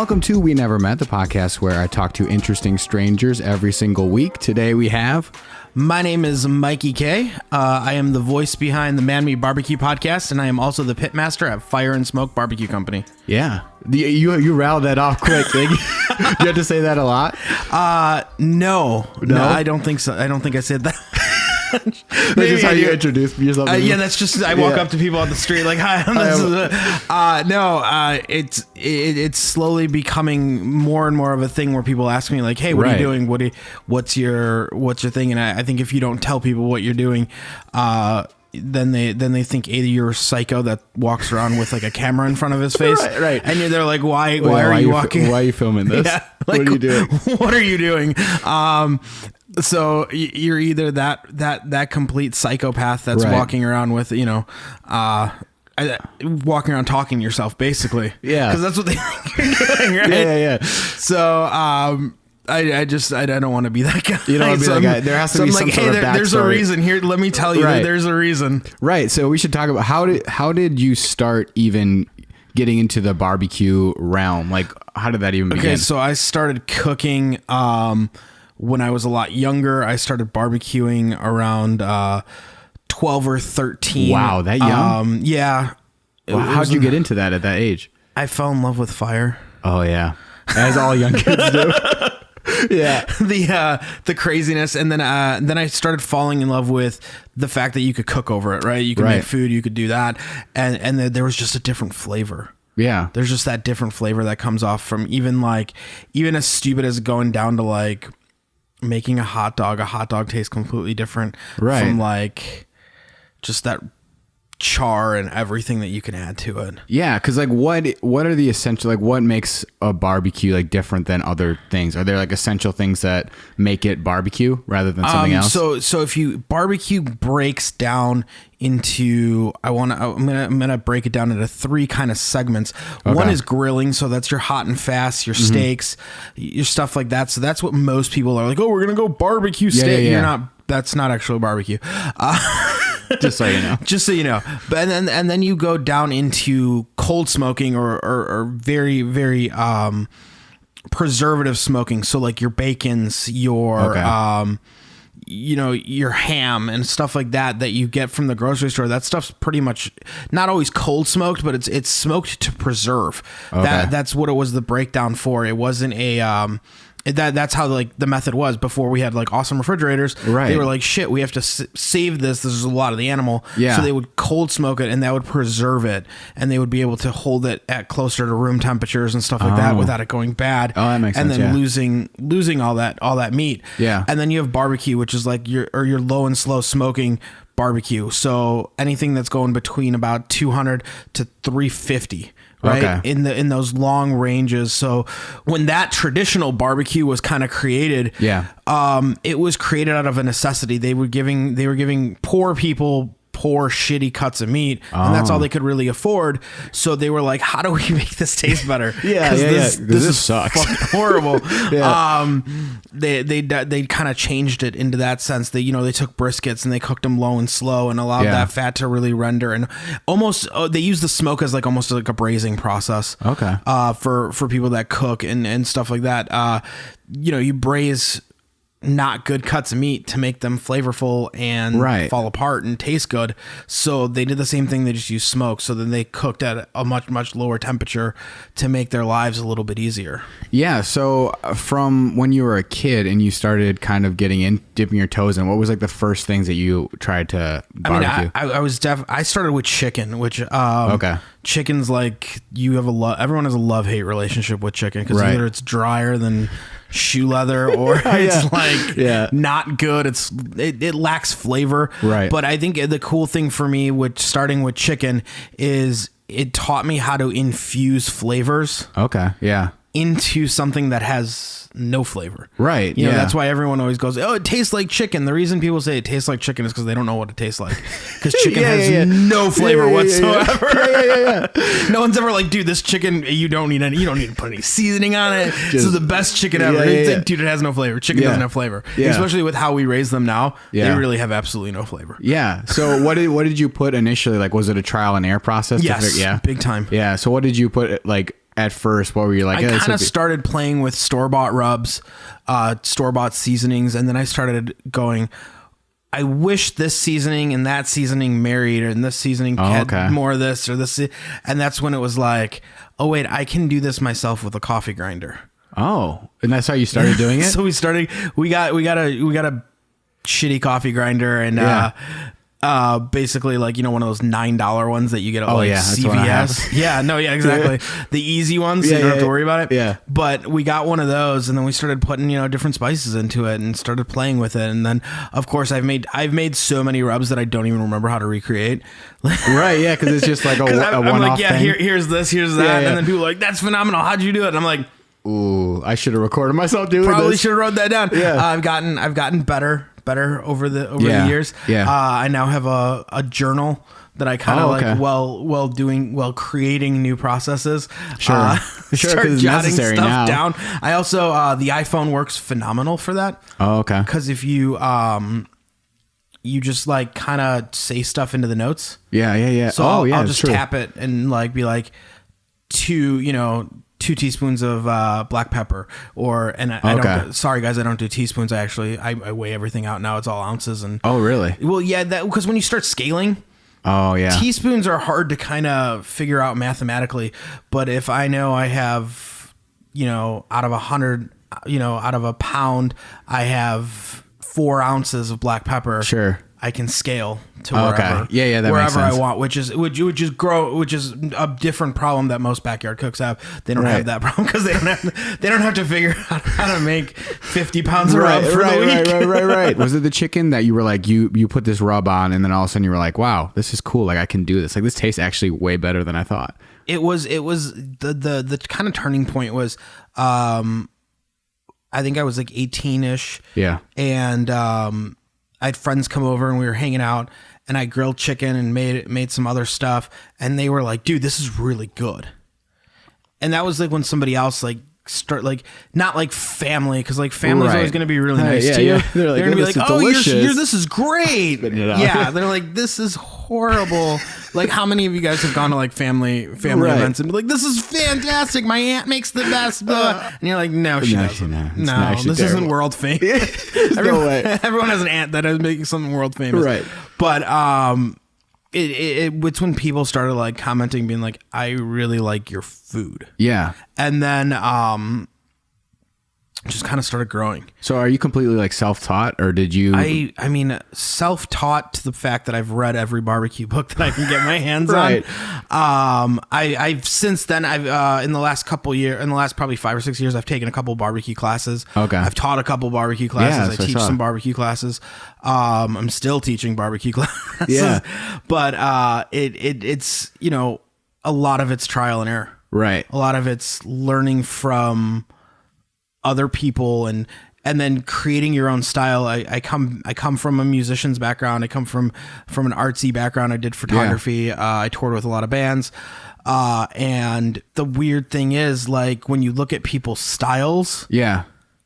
Welcome to We Never Met, the podcast where I talk to interesting strangers every single week. Today we have... My name is Mikey Kay. I am the voice behind the Miami BBQ Podcast, and I am also the pitmaster at Fire and Smoke Barbecue Company. Yeah. You rattled that off quick. Do you have to say that a lot? No, I don't think so. I don't think I said that. That's just how you introduce yourself. Yeah, that's just I walk up to people on the street like, "Hi, it's slowly becoming more and more of a thing where people ask me like, "Hey, what are you doing? What's your thing?" And I think if you don't tell people what you're doing, then they think either you're a psycho that walks around with like a camera in front of his face, right? And they're like, "Why are you walking? Why are you filming this? Yeah, like, what are you doing? What are you doing?" So you're either that complete psychopath that's walking around with, walking around talking to yourself, basically. Yeah. Because that's what they think you're doing, right? Yeah. So I don't want to be that guy. You don't want to be that guy. There has to be some sort of backstory. There's a reason here. Let me tell you that there's a reason. Right. So we should talk about how did you start even getting into the barbecue realm? Like, how did that even begin? Okay, so I started cooking when I was a lot younger. I started barbecuing around 12 or 13. Wow, that young? Yeah. Well, how'd you get into that at that age? I fell in love with fire. Oh, yeah. As all young kids do. Yeah. The craziness. And then I started falling in love with the fact that you could cook over it, right? You could make food, you could do that. And there was just a different flavor. Yeah. There's just that different flavor that comes off from even as stupid as going down to like making a hot dog tastes completely different from like just that char and everything that you can add to it. Yeah, because like what are the essential, like what makes a barbecue like different than other things? Are there like essential things that make it barbecue rather than something else? So if you barbecue breaks down into I'm gonna break it down into three kind of segments. Okay. One is grilling, so that's your hot and fast, your steaks, your stuff like that. So that's what most people are like, oh, we're gonna go barbecue steak. Yeah. That's not actually barbecue. Just so you know. Just so you know. But and then you go down into cold smoking or very, very preservative smoking. So like your bacons, your your ham and stuff like that you get from the grocery store. That stuff's pretty much not always cold smoked, but it's smoked to preserve. Okay. That's what it was the breakdown for. It wasn't a that's how like the method was before we had like awesome refrigerators. Right. They were like, shit, we have to save this. This is a lot of the animal. Yeah. So they would cold smoke it and that would preserve it. And they would be able to hold it at closer to room temperatures and stuff like that without it going bad. Oh, that makes sense. And then losing all that meat. Yeah. And then you have barbecue, which is like your low and slow smoking barbecue. So anything that's going between about 200 to 350. Right. Okay. In those long ranges. So when that traditional barbecue was kind of created, it was created out of a necessity. They were giving poor people poor shitty cuts of meat, and that's all they could really afford. So they were like, how do we make this taste better? This sucks. Fucking horrible. They kind of changed it into that sense. They took briskets and they cooked them low and slow and allowed that fat to really render, and almost they use the smoke as like almost like a braising process. Okay. For people that cook and stuff like that. You braise not good cuts of meat to make them flavorful and fall apart and taste good. So they did the same thing. They just used smoke. So then they cooked at a much, much lower temperature to make their lives a little bit easier. Yeah. So from when you were a kid and you started kind of dipping your toes in, what was like the first things that you tried to barbecue? I started with chicken, which, chicken's like everyone has a love-hate relationship with chicken because either it's drier than shoe leather or it's not good. It lacks flavor. Right. But I think the cool thing for me with starting with chicken is it taught me how to infuse flavors. Okay. Yeah. Into something that has no flavor. Right. You know, that's why everyone always goes, oh, it tastes like chicken. The reason people say it tastes like chicken is because they don't know what it tastes like. Because chicken has no flavor whatsoever. No one's ever like, dude, this chicken, you don't need to put any seasoning on it. This is the best chicken ever. Dude, it has no flavor. Chicken doesn't have flavor. Especially with how we raise them now. They really have absolutely no flavor. Yeah. So what did you put initially? Like, was it a trial and error process? Yes. Big time. Yeah. So what did you put like at first? What were you like? I kind of started playing with store-bought rubs, store-bought seasonings, and then I started going, I wish this seasoning and that seasoning married, and this seasoning had more of this or this. And that's when it was like, oh wait, I can do this myself with a coffee grinder. Oh, and that's how you started doing it? So we got a shitty coffee grinder, and basically like, one of those $9 ones that you get at CVS. Exactly. The easy ones, so you don't have to worry about it. Yeah. But we got one of those, and then we started putting, different spices into it and started playing with it. And then of course I've made so many rubs that I don't even remember how to recreate. Right. Yeah. Cause it's just like a one-off thing. Here's this, here's that. And then people are like, that's phenomenal. How'd you do it? And I'm like, ooh, I should have recorded myself doing this. Probably should have wrote that down. Yeah. I've gotten better over the years. Yeah. I now have a journal that I kind of while creating new processes. Sure. Start jotting stuff now. Down. I also the iPhone works phenomenal for that. Oh, okay. Because if you you just like kind of say stuff into the notes. Yeah. So I'll just tap it and like be like 2 teaspoons of black pepper, I don't. Sorry guys, I don't do teaspoons. I weigh everything out now. It's all ounces. And oh really? Well, yeah, because when you start scaling, teaspoons are hard to kind of figure out mathematically. But if I know I have, out of 100, out of a pound, I have 4 ounces of black pepper. Sure. I can scale to wherever, that wherever makes sense. I want, which is a different problem that most backyard cooks have. They don't have that problem because they don't have to figure out how to make 50 pounds of rub for the week. Right. Was it the chicken that you were like, you put this rub on and then all of a sudden you were like, wow, this is cool. Like I can do this. Like this tastes actually way better than I thought. It was the kind of turning point was, I think I was like 18-ish. Yeah. And, I had friends come over and we were hanging out, and I grilled chicken and made some other stuff, and they were like, dude, this is really good. And that was like when somebody else like start like, not like family, because like family's always going to be really nice to you. Yeah. They're going to be like, oh, this is great. Yeah, they're like, this is horrible. Like, how many of you guys have gone to like family events and be like, this is fantastic, my aunt makes the best, and you're like, no, she doesn't. No, this isn't world famous. No way. Everyone has an aunt that is making something world famous, right? But it's when people started like commenting, being like, I really like your food. Yeah. And then just kind of started growing. So are you completely like self-taught, or did you? I mean, self-taught to the fact that I've read every barbecue book that I can get my hands on. I've since then, in the last probably 5 or 6 years, I've taken a couple barbecue classes. Okay. I've taught a couple barbecue classes. I teach some barbecue classes. I'm still teaching barbecue classes. Yeah. But it's, a lot of it's trial and error. Right. A lot of it's learning from other people and then creating your own style. I come from a musician's background. I come from an artsy background. I did photography. I toured with a lot of bands. And the weird thing is, like, when you look at people's styles,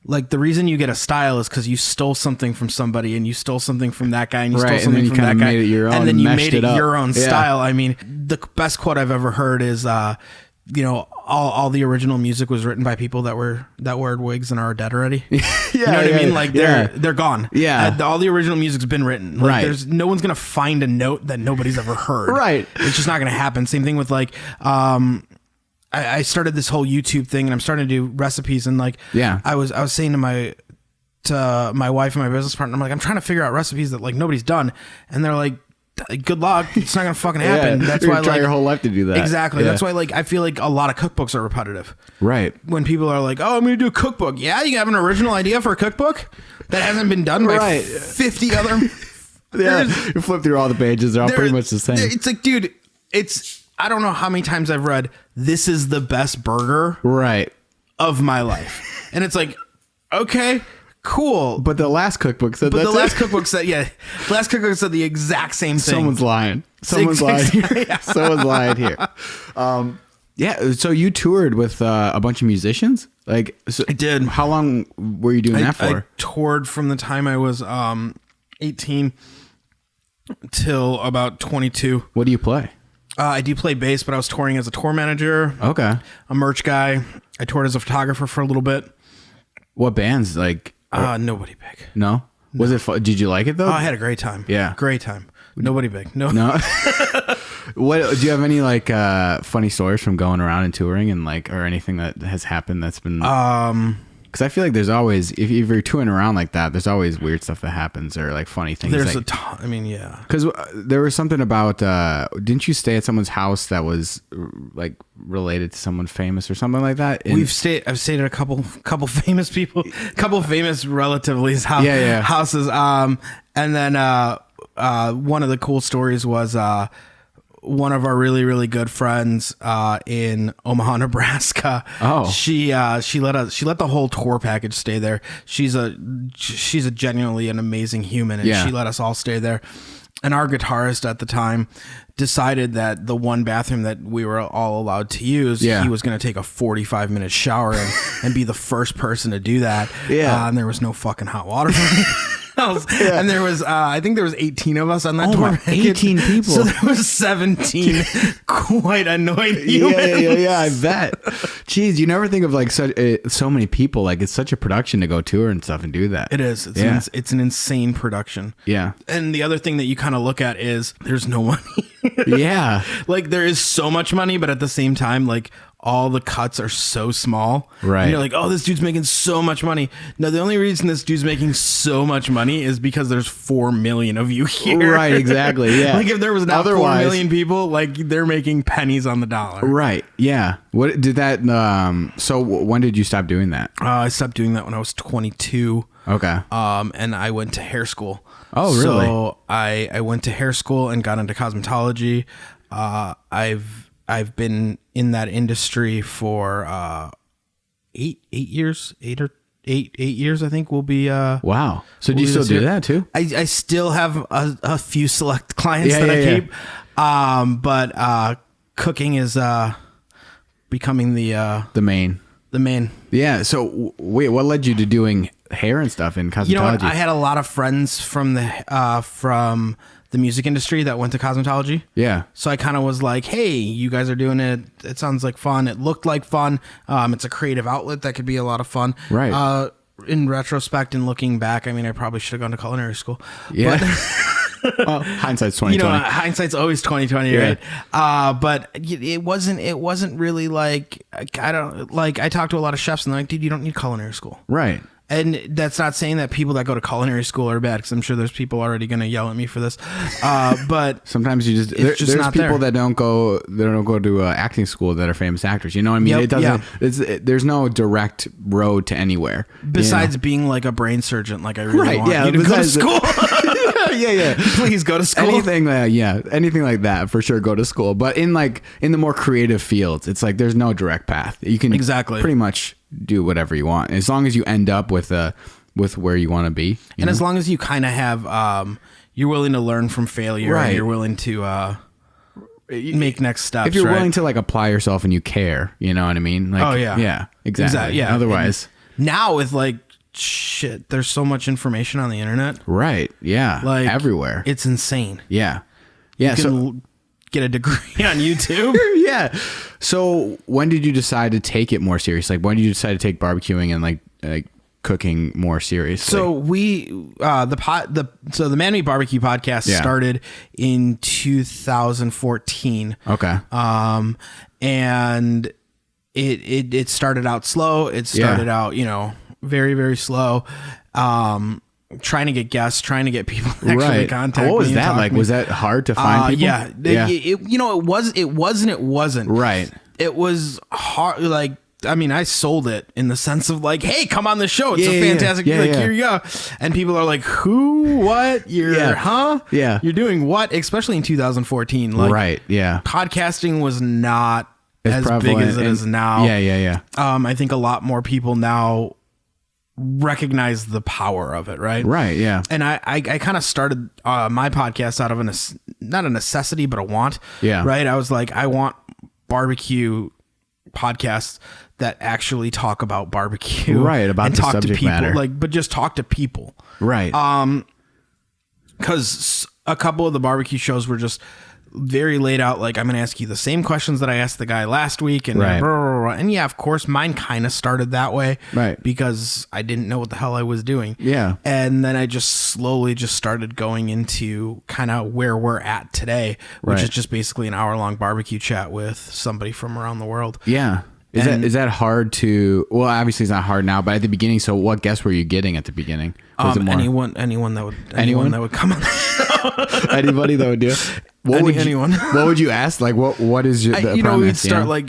like the reason you get a style is because you stole something from somebody, and you stole something from that guy, and you stole something from that guy, made it your own, and then you made it your own style. I mean, the best quote I've ever heard is, all the original music was written by people that wore wigs and are dead already. You know what I mean? Like they're gone. Yeah. All the original music's been written. Like there's no one's gonna find a note that nobody's ever heard. Right. It's just not gonna happen. Same thing with like, I started this whole YouTube thing, and I'm starting to do recipes, and like, I was saying to my wife and my business partner, I'm like, I'm trying to figure out recipes that like nobody's done, and they're like, good luck, it's not gonna fucking happen. That's why try your whole life to do that. Exactly. That's why like I feel like a lot of cookbooks are repetitive. Right. When people are like, oh, I'm gonna do a cookbook. Yeah, you have an original idea for a cookbook that hasn't been done by 50 other. You flip through all the pages, they're all pretty much the same. It's like, dude, I don't know how many times I've read, this is the best burger of my life, and it's like, okay, cool. But the last cookbook said the last cookbook said the exact same thing. Someone's lying. Someone's lying here. Someone's lying here. So you toured with a bunch of musicians? Like, so I did. How long were you doing that for? I toured from the time I was 18 till about 22. What do you play? I do play bass, but I was touring as a tour manager. Okay. A merch guy. I toured as a photographer for a little bit. What bands? Like nobody big. No? Was it fun? Did you like it though? Oh, I had a great time. Yeah. Great time. Nobody big. No. What do you have any like funny stories from going around and touring and like or anything that has happened that's been because I feel like there's always if you're touring around like that, there's always weird stuff that happens or like funny things. There's like, a ton. I mean, yeah. Because there was something about didn't you stay at someone's house that was like related to someone famous or something like that? I've stayed at a couple famous people, couple famous relatives' houses. And then one of the cool stories was one of our really, really good friends in Omaha, Nebraska. Oh, she let the whole tour package stay there. She's a genuinely an amazing human, and she let us all stay there. And our guitarist at the time decided that the one bathroom that we were all allowed to use, he was going to take a 45-minute shower and be the first person to do that. Yeah, and there was no fucking hot water for me. And there was I think there was 18 of us on that tour. 18 people. So there was 17 quite annoyed humans. Yeah, I bet. Jeez, you never think of like so many people. Like it's such a production to go tour and stuff and do that. It is. It's an insane production. Yeah. And the other thing that you kind of look at is there's no money. Yeah. Like there is so much money, but at the same time, like all the cuts are so small. Right. And you're like, oh, this dude's making so much money. No, the only reason this dude's making so much money is because there's 4 million of you here. Right, exactly. Yeah. Like if there was not 4 million people, like they're making pennies on the dollar. Right. Yeah. What did that so when did you stop doing that? I stopped doing that when I was 22. Okay. And I went to hair school. Oh, really? So I went to hair school and got into cosmetology. I've been in that industry for 8 years. 8 years, I think will be. Wow. So do you still do that too? I still have a few select clients that I keep. But cooking is becoming the main. Yeah. So wait, what led you to doing hair and stuff in cosmetology? You know what? I had a lot of friends from the music industry that went to cosmetology. Yeah. So I kind of was like, hey, you guys are doing it. It sounds like fun. It looked like fun. It's a creative outlet that could be a lot of fun. Right. In retrospect and looking back, I mean, I probably should have gone to culinary school. Yeah. But well, hindsight's 2020. You know, hindsight's always 2020, right? But it wasn't really like, I talked to a lot of chefs and they're like, dude, you don't need culinary school. Right. And that's not saying that people that go to culinary school are bad, because I'm sure there's people already going to yell at me for this. But sometimes you there's people that don't go to acting school that are famous actors. You know what I mean? Yep, it doesn't. There's no direct road to anywhere besides being like a brain surgeon. Like I really want you to go to school. Yeah. Please go to school. Anything like that for sure. Go to school. But in the more creative fields, it's like there's no direct path. You can pretty much do whatever you want as long as you end up with where you want to be, and as long as you kind of have you're willing to learn from failure, right? And you're willing to make next steps. If you're willing to like apply yourself and you care, you know what I mean? Like, yeah, exactly. Yeah. Otherwise, and now with like shit, there's so much information on the internet, right? Yeah, like everywhere. It's insane. Yeah. You can get a degree on YouTube. Yeah. So when did you decide to take it more serious? Like when did you decide to take barbecuing and like cooking more seriously? So we the Miami BBQ Podcast started in 2014. Okay. And it started out slow. It started out, very, very slow. Trying to get guests, trying to get people to actually contact me. What was that like? Was that hard to find people? Yeah. It wasn't. Right. It was hard. Like, I mean, I sold it in the sense of like, hey, come on the show. It's a fantastic, here you go. And people are like, who, what, huh? Yeah. You're doing what? Especially in 2014. Like, right. Yeah. Podcasting was not as big as it is now. Yeah. I think a lot more people now recognize the power of it, right? Right, yeah. And I kind of started my podcast out of not a necessity, but a want. Yeah. Right? I was like, I want barbecue podcasts that actually talk about barbecue. Right, about the subject matter. But just talk to people. Right. Because a couple of the barbecue shows were just very laid out, like, I'm going to ask you the same questions that I asked the guy last week. And, right. blah, blah, blah. And yeah, of course, mine kind of started that way. Right. Because I didn't know what the hell I was doing. Yeah. And then I just slowly just started going into kind of where we're at today, which is just basically an hour-long barbecue chat with somebody from around the world. Yeah. Is that hard to? Well, obviously it's not hard now, but at the beginning. So, what guests were you getting at the beginning? Anyone that would come on. Anybody that would do it. Anyone. What would you ask? Like, what is your?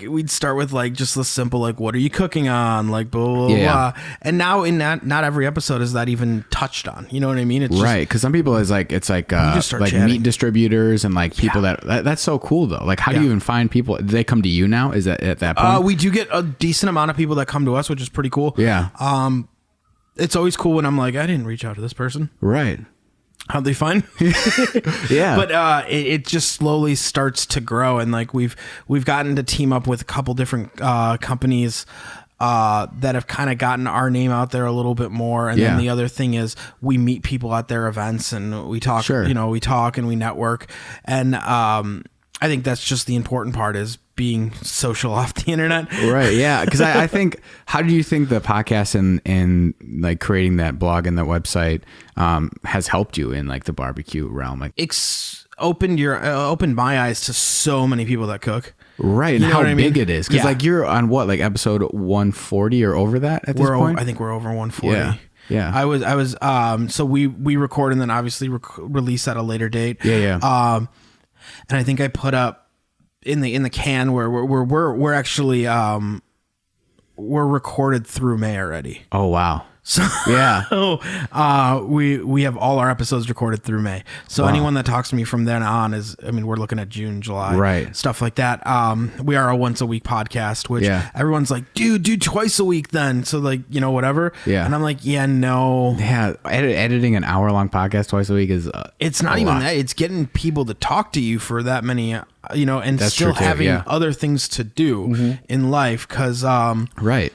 We'd start with like just the simple, like, what are you cooking on? Like, blah blah blah. And now in that, not every episode is that even touched on. You know what I mean? It's right. Because some people it's like chatting. Meat distributors and like people that's so cool though. Like, how do you even find people? Do they come to you now? Is that at that point? We do get a decent amount of people that come to us, which is pretty cool. Yeah. It's always cool when I'm like, I didn't reach out to this person. Right. How'd they find? Yeah. But it just slowly starts to grow, and like we've gotten to team up with a couple different companies that have kind of gotten our name out there a little bit more. And then the other thing is we meet people at their events and we talk. Sure. We talk and we network, and I think that's just the important part is being social off the internet. Right. Yeah. Because I think, how do you think the podcast and like creating that blog and that website has helped you in like the barbecue realm? Like, it's opened my eyes to so many people that cook. Right. And how big it is. Because like you're on what, like episode 140 or over that at this point? I think we're over 140. Yeah. Yeah. I was so we record and then obviously release at a later date. Yeah. And I think I put up in the can where we're actually we're recorded through May already. Oh wow. So yeah. We have all our episodes recorded through May. So anyone that talks to me from then on we're looking at June, July, right? Stuff like that. We are a once a week podcast, which everyone's like, dude, do twice a week then. So like, whatever. Yeah. And I'm like, yeah, no. Yeah. Editing an hour-long podcast twice a week is it's not even that. It's getting people to talk to you for that many, and that's still having other things to do in life. Cause, right.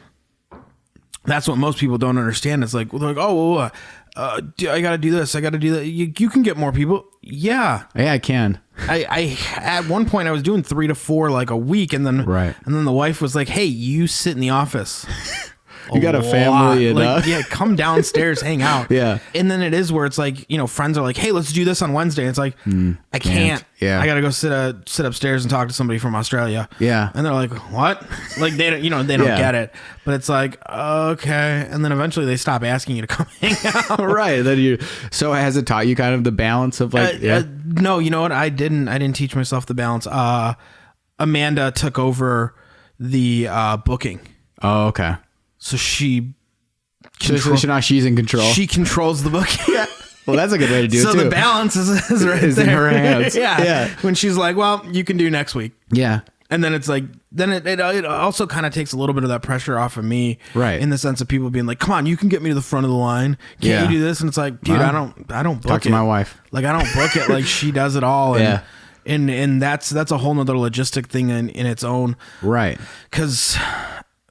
That's what most people don't understand. It's like, they're like, I got to do this. I got to do that. You can get more people. Yeah. Yeah, I can. I at one point I was doing 3 to 4 like a week. And then the wife was like, hey, you sit in the office. You got a family enough. Like, come downstairs, hang out. Yeah. And then it is where it's like, friends are like, hey, let's do this on Wednesday. And it's like, I can't. Yeah. I got to go sit upstairs and talk to somebody from Australia. Yeah. And they're like, what? Like they don't, they don't get it. But it's like, okay. And then eventually they stop asking you to come hang out. Right. So has it taught you kind of the balance of like, no, you know what? I didn't teach myself the balance. Amanda took over the booking. Oh, okay. So she's in control. She controls the booking. Yeah. Well, that's a good way to do it too. So the balance is right is there. in her hands. Yeah. When she's like, well, you can do next week. Yeah. And then it's like, it also kind of takes a little bit of that pressure off of me. Right. In the sense of people being like, come on, you can get me to the front of the line. Can't you do this? And it's like, dude, I don't book it. Talk to my wife. Like, I don't book it. Like, she does it all. And, and that's a whole nother logistic thing in its own. Right. Because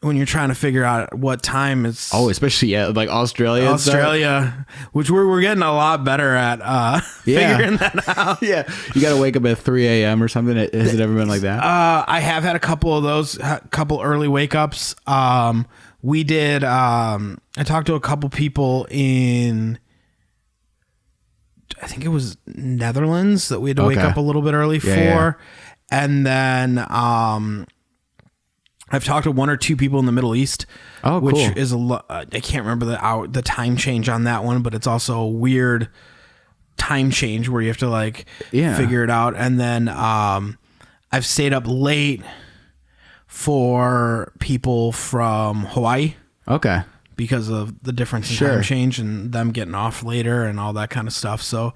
when you're trying to figure out what time it's especially like Australia, which we're getting a lot better at figuring that out. Yeah, you got to wake up at 3 a.m. or something. Has it ever been like that? I have had a couple of those, couple early wake ups. We did. I talked to a couple people in, I think it was Netherlands, that we had to wake up a little bit early for, and then I've talked to 1 or 2 people in the Middle East, which is I can't remember the time change on that one, but it's also a weird time change where you have to like figure it out. And then I've stayed up late for people from Hawaii. Okay. Because of the difference in time change and them getting off later and all that kind of stuff. So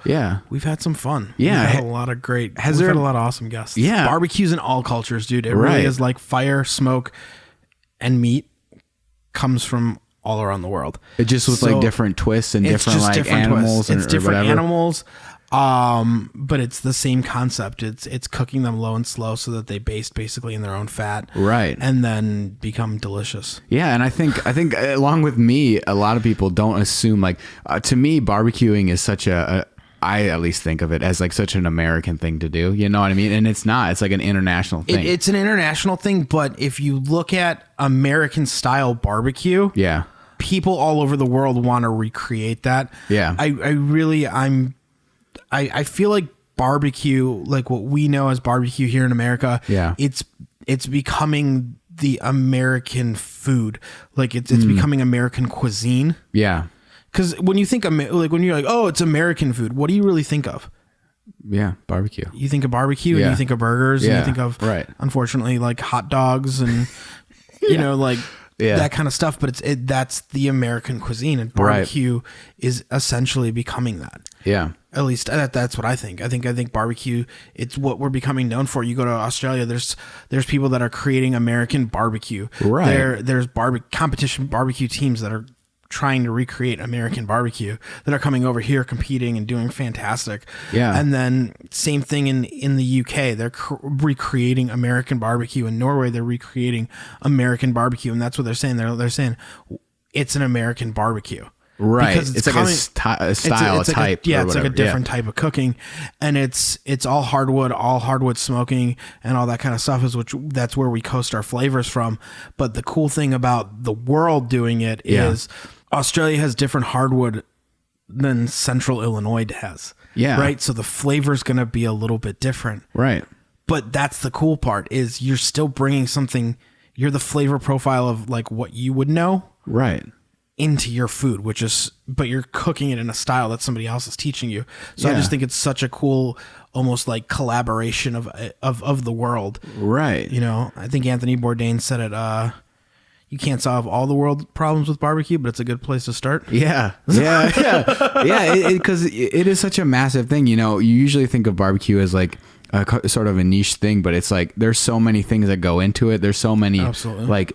we've had some fun. Yeah. We've had a lot of we've had a lot of awesome guests. Yeah. Barbecues in all cultures, dude. It really is like fire, smoke, and meat comes from all around the world. It just was like different twists and different like different animals. Twists. It's different animals. But it's the same concept. It's cooking them low and slow so that they baste basically in their own fat, right, and then become delicious. Yeah, and I think along with me, a lot of people don't assume like to me barbecuing is such a I at least think of it as like such an American thing to do. You know what I mean? And it's not. It's like an international thing. It's an international thing, but if you look at American style barbecue, yeah, people all over the world want to recreate that. Yeah. I feel like barbecue, like what we know as barbecue here in America, yeah, it's becoming the American food. Like it's becoming American cuisine. Yeah. Because when you think like when you're like, oh, it's American food, what do you really think of? Yeah, barbecue. You think of barbecue and you think of burgers and you think of, unfortunately, like hot dogs and you know, like that kind of stuff. But that's the American cuisine, and barbecue is essentially becoming that. Yeah. At least that's what I think. I think barbecue, it's what we're becoming known for. You go to Australia, there's people that are creating American barbecue. Right. There's competition barbecue teams that are trying to recreate American barbecue that are coming over here competing and doing fantastic. Yeah. And then same thing in the UK, they're recreating American barbecue. In Norway, they're recreating American barbecue, and that's what they're saying. They're saying it's an American barbecue. Right. Because it's like a style, it's type. It's like a different type of cooking, and it's all hardwood smoking and all that kind of stuff that's where we coast our flavors from. But the cool thing about the world doing it is Australia has different hardwood than Central Illinois has. Yeah. Right. So the flavor's going to be a little bit different. Right. But that's the cool part is you're still bringing something, you're the flavor profile of like what you would know. Right. Into your food, but you're cooking it in a style that somebody else is teaching you. So I just think it's such a cool, almost like collaboration of the world. Right. You know, I think Anthony Bourdain said it, you can't solve all the world problems with barbecue, but it's a good place to start. Yeah. Yeah. Yeah. Because it is such a massive thing. You know, you usually think of barbecue as like a sort of a niche thing, but it's like, there's so many things that go into it. There's so many, like,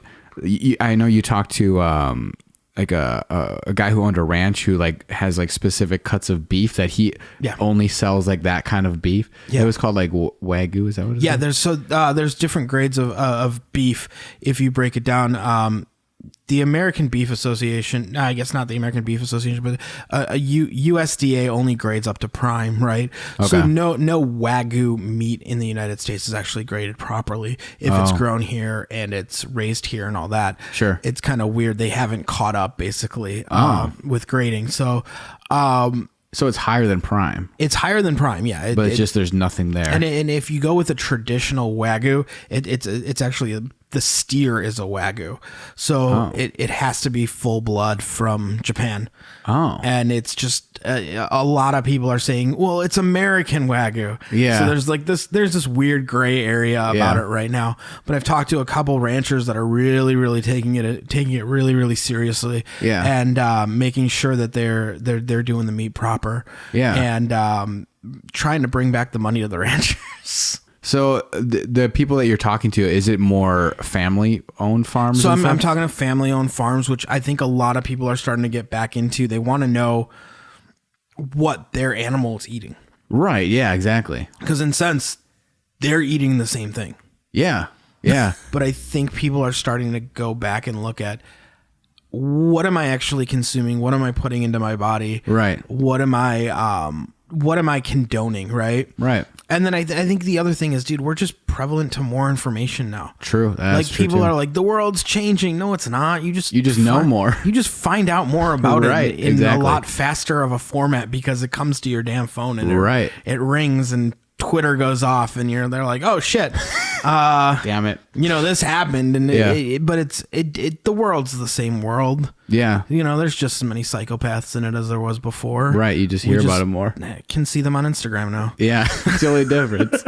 I know you talked to, like a guy who owned a ranch who like has like specific cuts of beef that he only sells like that kind of beef. Yeah. It was called like Wagyu. Is that what it is? Yeah. There's different grades of beef. If you break it down, the American Beef Association, I guess not the American Beef Association, but USDA only grades up to prime, right? Okay. So no Wagyu meat in the United States is actually graded properly if it's grown here and it's raised here and all that. Sure. It's kind of weird. They haven't caught up basically with grading. So it's higher than prime. It's higher than prime, yeah. But it's just there's nothing there. And if you go with a traditional Wagyu, it's actually the steer is a Wagyu. So it has to be full blood from Japan. Oh. And it's just a lot of people are saying, well, it's American Wagyu. Yeah. So there's this weird gray area about it right now. But I've talked to a couple ranchers that are really, really taking it really, really seriously. Yeah. And making sure that they're doing the meat proper. Yeah. And trying to bring back the money to the ranchers. So the people that you're talking to, is it more family-owned farms? So I'm talking to family-owned farms, which I think a lot of people are starting to get back into. They want to know what their animal is eating. Right. Yeah, exactly. Because in a sense, they're eating the same thing. Yeah. Yeah. But I think people are starting to go back and look at, what am I actually consuming? What am I putting into my body? Right. What am I condoning? Right. Right. And then I think the other thing is, dude, we're just prevalent to more information now. True. That's like people are like, the world's changing. No, it's not. You just know more. You just find out more about it in a lot faster of a format because it comes to your damn phone and it rings and Twitter goes off and they're like, oh shit, damn it, this happened, and but it's the world's the same world. Yeah, there's just as many psychopaths in it as there was before. Right, you just hear about them more. Can see them on Instagram now. Yeah, it's the only difference.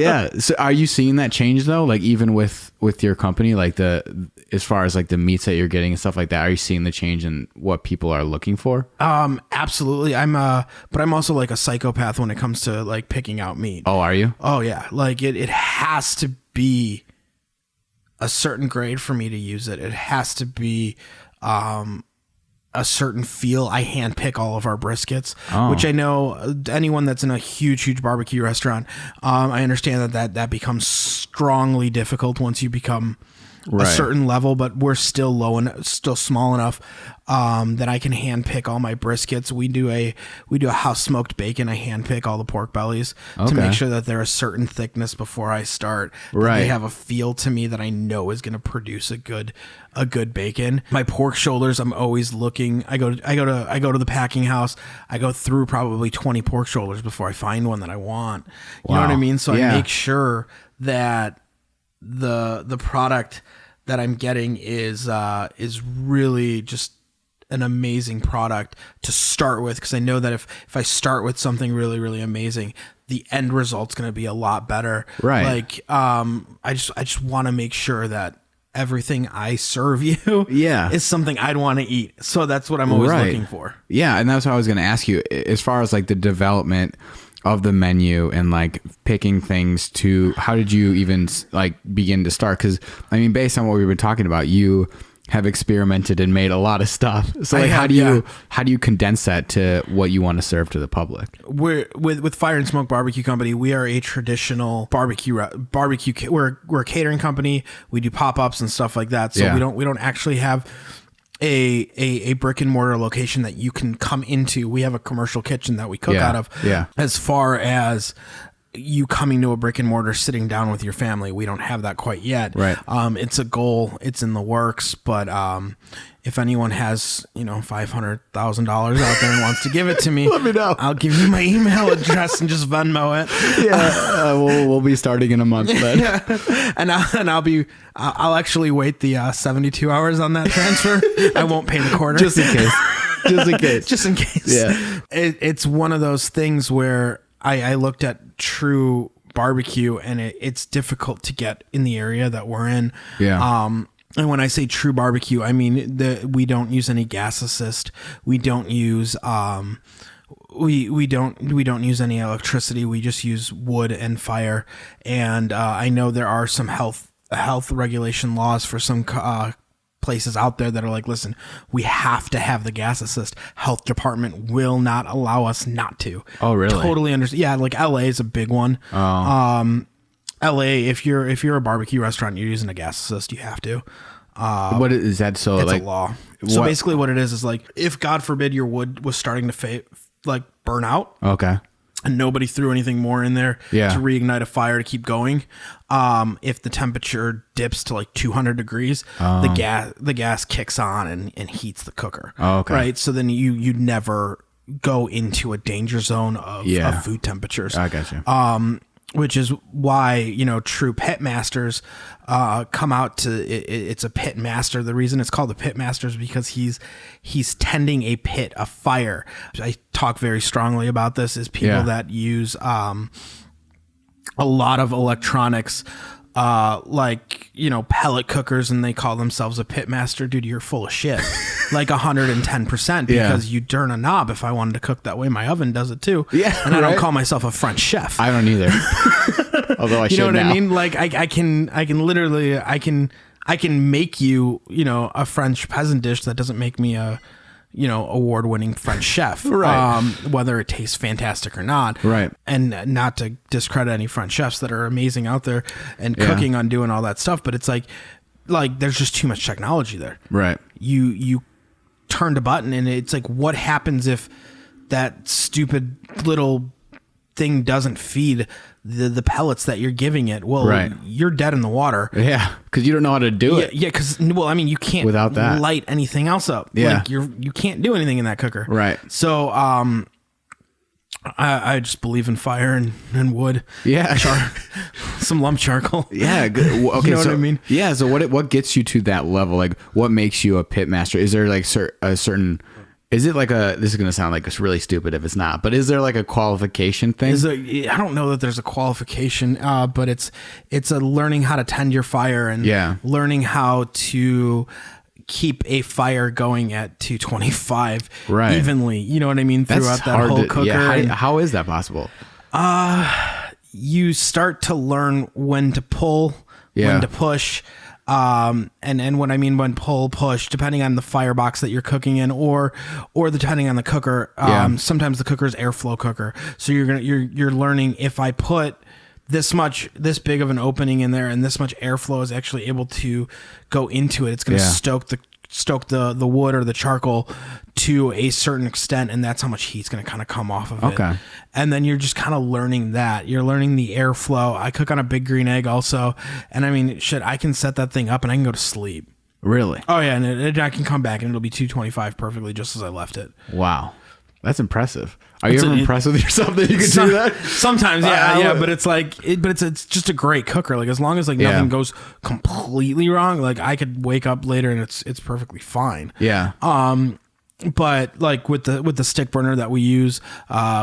Yeah, so are you seeing that change though? Like even with your company, like as far as like the meats that you're getting and stuff like that, are you seeing the change in what people are looking for? Absolutely. But I'm also like a psychopath when it comes to like picking out meat. Oh, are you? Oh yeah. Like it has to be a certain grade for me to use it. It has to be, a certain feel. I hand pick all of our briskets, which I know anyone that's in a huge barbecue restaurant, I understand that becomes strongly difficult once you become a certain level, but we're still low and still small enough that I can hand pick all my briskets. We do a house smoked bacon. I hand pick all the pork bellies to make sure that they're a certain thickness before I start. Right. They have a feel to me that I know is going to produce a good bacon. My pork shoulders, I'm always looking. I go to the packing house. I go through probably 20 pork shoulders before I find one that I want. You know what I mean? So I make sure that the product that I'm getting is really just an amazing product to start with, because I know that if I start with something really, really amazing, the end result's going to be a lot better. Right. Like, I just want to make sure that everything I serve you is something I'd want to eat. So that's what I'm always looking for. Yeah. And that's what I was going to ask you, as far as like the development of the menu and like picking things to, how did you even like begin to start? Because I mean, based on what we've been talking about, you have experimented and made a lot of stuff. So like, how do you condense that to what you want to serve to the public? We're with Fire and Smoke Barbecue Company. We are a traditional barbecue. We're a catering company. We do pop-ups and stuff like that. So we don't actually have a brick and mortar location that you can come into. We have a commercial kitchen that we cook out of. Yeah. As far as you coming to a brick and mortar, sitting down with your family, we don't have that quite yet. Right. It's a goal. It's in the works. But if anyone has $500,000 out there and wants to give it to me, let me know. I'll give you my email address and just Venmo it. Yeah. We'll be starting in a month then. Yeah. And I'll actually wait the 72 hours on that transfer. I won't pay the quarter. Just in case. Just in case. Yeah. It's one of those things where I looked at true barbecue, and it's difficult to get in the area that we're in. Yeah. And when I say true barbecue, I mean we don't use any gas assist. We don't use we don't use any electricity. We just use wood and fire. And I know there are some health regulation laws for some places out there that are like, listen, we have to have the gas assist. Health department will not allow us not to. Oh, really? Totally understand. Yeah, like LA is a big one. LA, if you're a barbecue restaurant, you're using a gas assist, you have to. What is that? So it's like a law. So basically what it is like, if God forbid your wood was starting to burn out. Okay. And nobody threw anything more in there to reignite a fire to keep going. If the temperature dips to like 200 degrees, the gas kicks on and heats the cooker. Oh, okay. Right. So then you never go into a danger zone of food temperatures. I got you. Which is why, true pitmasters come out to it's a pitmaster. The reason it's called the pitmaster is because he's tending a pit, a fire. I talk very strongly about this is people that use a lot of electronics, like pellet cookers, and they call themselves a pitmaster. Dude, you're full of shit. Like 110%, because you turn a knob. If I wanted to cook that way, my oven does it too. Yeah, and I don't call myself a French chef. I don't either. Although I should. You know what now. I mean? Like I can literally make you a French peasant dish that doesn't make me a award-winning French chef, right? Whether it tastes fantastic or not, right? And not to discredit any French chefs that are amazing out there and cooking on doing all that stuff, but it's like there's just too much technology there, right? You turned a button, and it's like, what happens if that stupid little thing doesn't feed the pellets that you're giving it? Well, you're dead in the water. Yeah, because you don't know how to do it. Yeah, because you can't without that light anything else up. Yeah, like you can't do anything in that cooker. Right. So I just believe in fire and wood. Yeah, some lump charcoal. Yeah, good. Okay, you know what I mean? Yeah. So what gets you to that level? Like, what makes you a pitmaster? Is there like a certain? Is it like this is going to sound like it's really stupid if it's not, but is there like a qualification thing? I don't know that there's a qualification, but it's a learning how to tend your fire and learning how to keep a fire going at 225 evenly. You know what I mean? Throughout that whole cooker. Yeah. How is that possible? You start to learn when to pull, when to push. And what I mean when push, depending on the firebox that you're cooking in, or depending on the cooker. Sometimes the cooker is airflow cooker, so you're learning, if I put this big of an opening in there, and this much airflow is actually able to go into it. It's going to stoke the wood or the charcoal to a certain extent, and that's how much heat's going to kind of come off of it. Okay. And then you're just kind of learning that. You're learning the airflow. I cook on a big green egg also, and I mean, shit, I can set that thing up and I can go to sleep. Really? Oh yeah, and I can come back and it'll be 225 perfectly just as I left it. Wow. That's impressive. Are you ever impressed with yourself that you can do that? Sometimes, yeah, but it's like, it's just a great cooker. Like as long as like nothing goes completely wrong, like I could wake up later and it's perfectly fine. Yeah. But like with the stick burner that we use,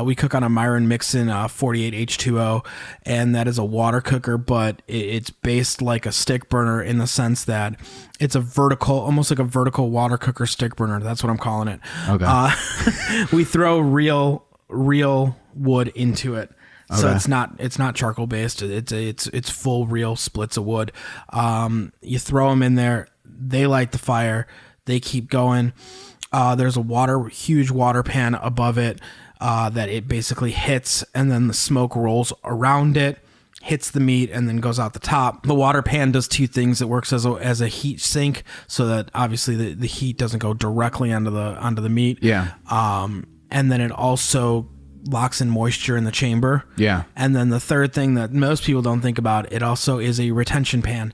we cook on a Myron Mixon 48H2O, and that is a water cooker, but it's based like a stick burner in the sense that it's almost like a vertical water cooker stick burner. That's what I'm calling it. Okay. We throw real wood into it. So it's not charcoal based. It's full real splits of wood. You throw them in there, they light the fire, they keep going. There's a huge water pan above it that it basically hits, and then the smoke rolls around it, hits the meat, and then goes out the top. The water pan does two things. It works as a heat sink, so that obviously the heat doesn't go directly onto the meat. Yeah. And then it also locks in moisture in the chamber. Yeah. And then the third thing that most people don't think about, it also is a retention pan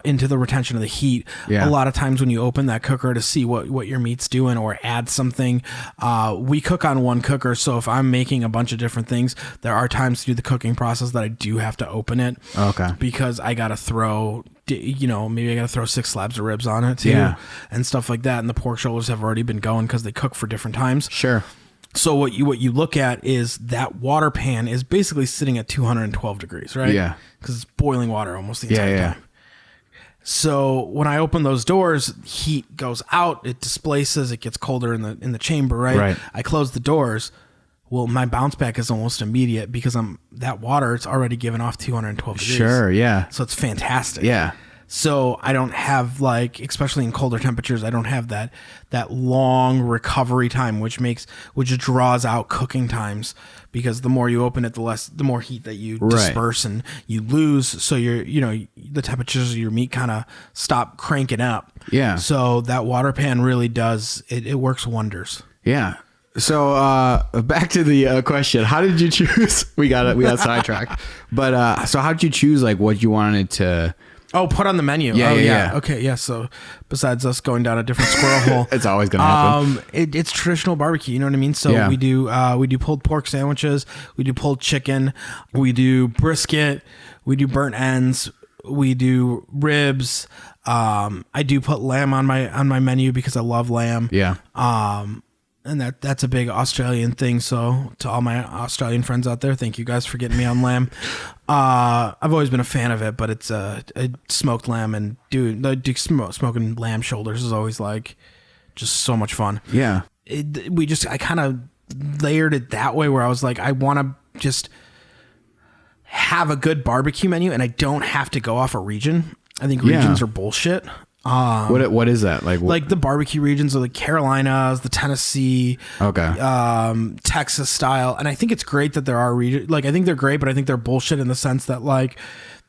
into the retention of the heat. Yeah. A lot of times when you open that cooker to see what your meat's doing or add something, we cook on one cooker. So if I'm making a bunch of different things, there are times to do the cooking process that I do have to open it. Okay. Because I got to throw, maybe I got to throw 6 slabs of ribs on it too, and stuff like that. And the pork shoulders have already been going because they cook for different times. Sure. So what you look at is that water pan is basically sitting at 212 degrees, right? Yeah. Because it's boiling water almost the entire time. So when I open those doors, heat goes out, it displaces, it gets colder in the chamber, right? Right. I close the doors. Well, my bounce back is almost immediate because that water, it's already given off 212 degrees. Sure, yeah. So it's fantastic. Yeah. So I don't have, like, especially in colder temperatures, I don't have that long recovery time, which draws out cooking times, because the more you open it, the more heat that you disperse and you lose. So the temperatures of your meat kind of stop cranking up. Yeah. So that water pan really does, it works wonders. Yeah. So back to the question, how did you choose? We got sidetracked. But so how did you choose, like, what you wanted to? Oh, put on the menu. Yeah. Okay, yeah. So besides us going down a different squirrel hole, it's always gonna happen. It's traditional barbecue. You know what I mean? So we do pulled pork sandwiches. We do pulled chicken. We do brisket. We do burnt ends. We do ribs. I do put lamb on my menu because I love lamb. Yeah. And that's a big Australian thing. So to all my Australian friends out there, thank you guys for getting me on lamb. I've always been a fan of it, but it's a smoked lamb, and smoking lamb shoulders is always like just so much fun. Yeah. I kind of layered it that way where I was like, I want to just have a good barbecue menu and I don't have to go off a region. I think regions are bullshit. What is that like the barbecue regions are the Carolinas, the Tennessee, Texas style, and I think it's great that there are regions. Like I think they're great, but I think they're bullshit in the sense that, like,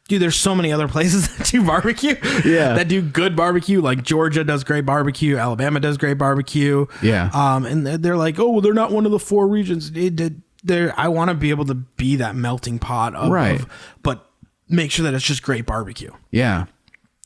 dude, there's so many other places that do barbecue, that do good barbecue. Like Georgia does great barbecue, Alabama does great barbecue, and they're like, oh, well, they're not one of the 4 regions. I want to be able to be that melting pot of but make sure that it's just great barbecue. Yeah.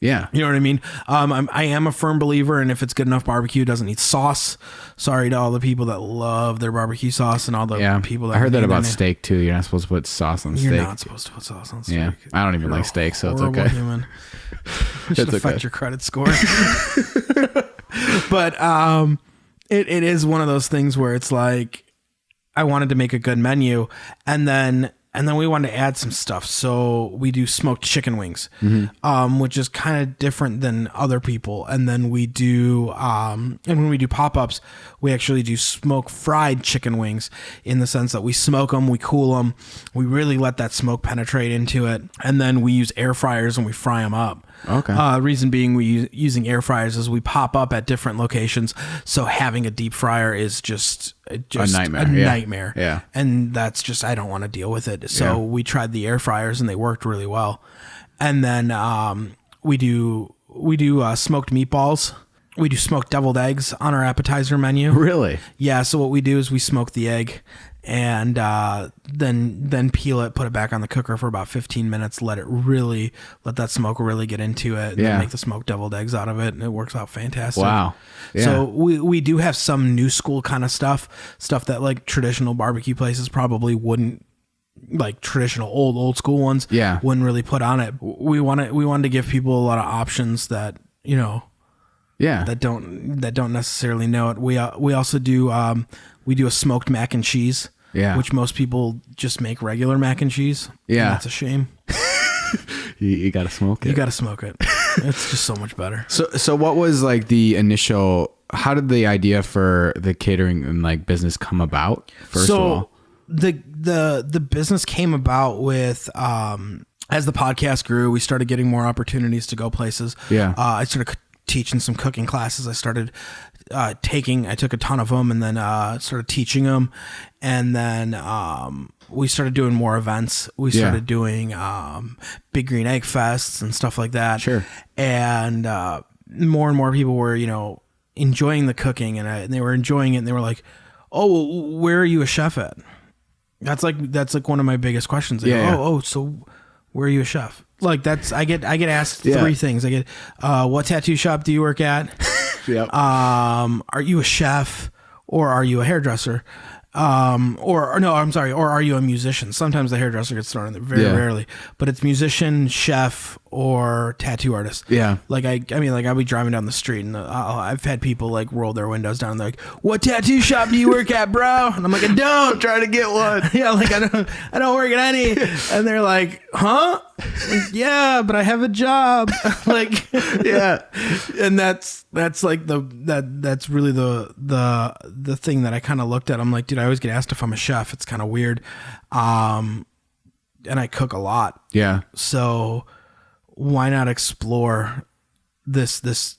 Yeah. You know what I mean? I am a firm believer, and if it's good enough barbecue, it doesn't need sauce. Sorry to all the people that love their barbecue sauce and all the people that I heard that about steak too. You're not supposed to put sauce on steak. You're not supposed to put sauce on steak. Yeah. I don't even like steak, so it's okay. Human. It should affect your credit score. But it is one of those things where it's like I wanted to make a good menu, and then we wanted to add some stuff. So we do smoked chicken wings, which is kind of different than other people. And then we do, and when we do pop-ups, we actually do smoke fried chicken wings in the sense that we smoke them, we cool them, we really let that smoke penetrate into it. And then we use air fryers and we fry them up. Okay. Reason being using air fryers is we pop up at different locations. So having a deep fryer is just a nightmare. Yeah. And that's just, I don't want to deal with it. So we tried the air fryers and they worked really well. And then we do smoked meatballs. We do smoked deviled eggs on our appetizer menu. Really? Yeah. So what we do is we smoke the egg and then peel it, put it back on the cooker for about 15 minutes, let that smoke really get into it, and then make the smoked deviled eggs out of it, and it works out fantastic. Wow. Yeah. So we do have some new school kind of stuff that like traditional barbecue places probably wouldn't, like traditional old school ones wouldn't really put on it. We wanted to give people a lot of options that, you know, that don't necessarily know it. We also do we do a smoked mac and cheese, which most people just make regular mac and cheese. Yeah, that's a shame. You gotta smoke it. You gotta smoke it. It's just so much better. So what was like the initial? How did the idea for the catering and like business come about? First of all, the business came about with as the podcast grew, we started getting more opportunities to go places. Yeah, I started teaching some cooking classes. I started I took a ton of them and then started teaching them, and then we started doing more events. We started doing Big Green Egg Fests and stuff like that. Sure. And more and more people were, you know, enjoying the cooking, and they were enjoying it, and they were like, "Oh, well, where are you a chef at?" That's like one of my biggest questions. They go, "Oh, so where are you a chef?" Like I get asked three things. I get, what tattoo shop do you work at? Yep. Are you a chef or are you a hairdresser? Or are you a musician? Sometimes the hairdresser gets thrown in there, very rarely, but it's musician, chef, or tattoo artist. Yeah. Like I mean, I'll be driving down the street and I've had people like roll their windows down and they're like, "What tattoo shop do you work at, bro?" And I'm like, "I don't." Try to get one. Yeah, like I don't work at any. And they're like, "Huh?" Yeah, but I have a job. Like, yeah. And that's like that's really the thing that I kind of looked at. I'm like, dude, I always get asked if I'm a chef. It's kind of weird. And I cook a lot. Yeah. So why not explore this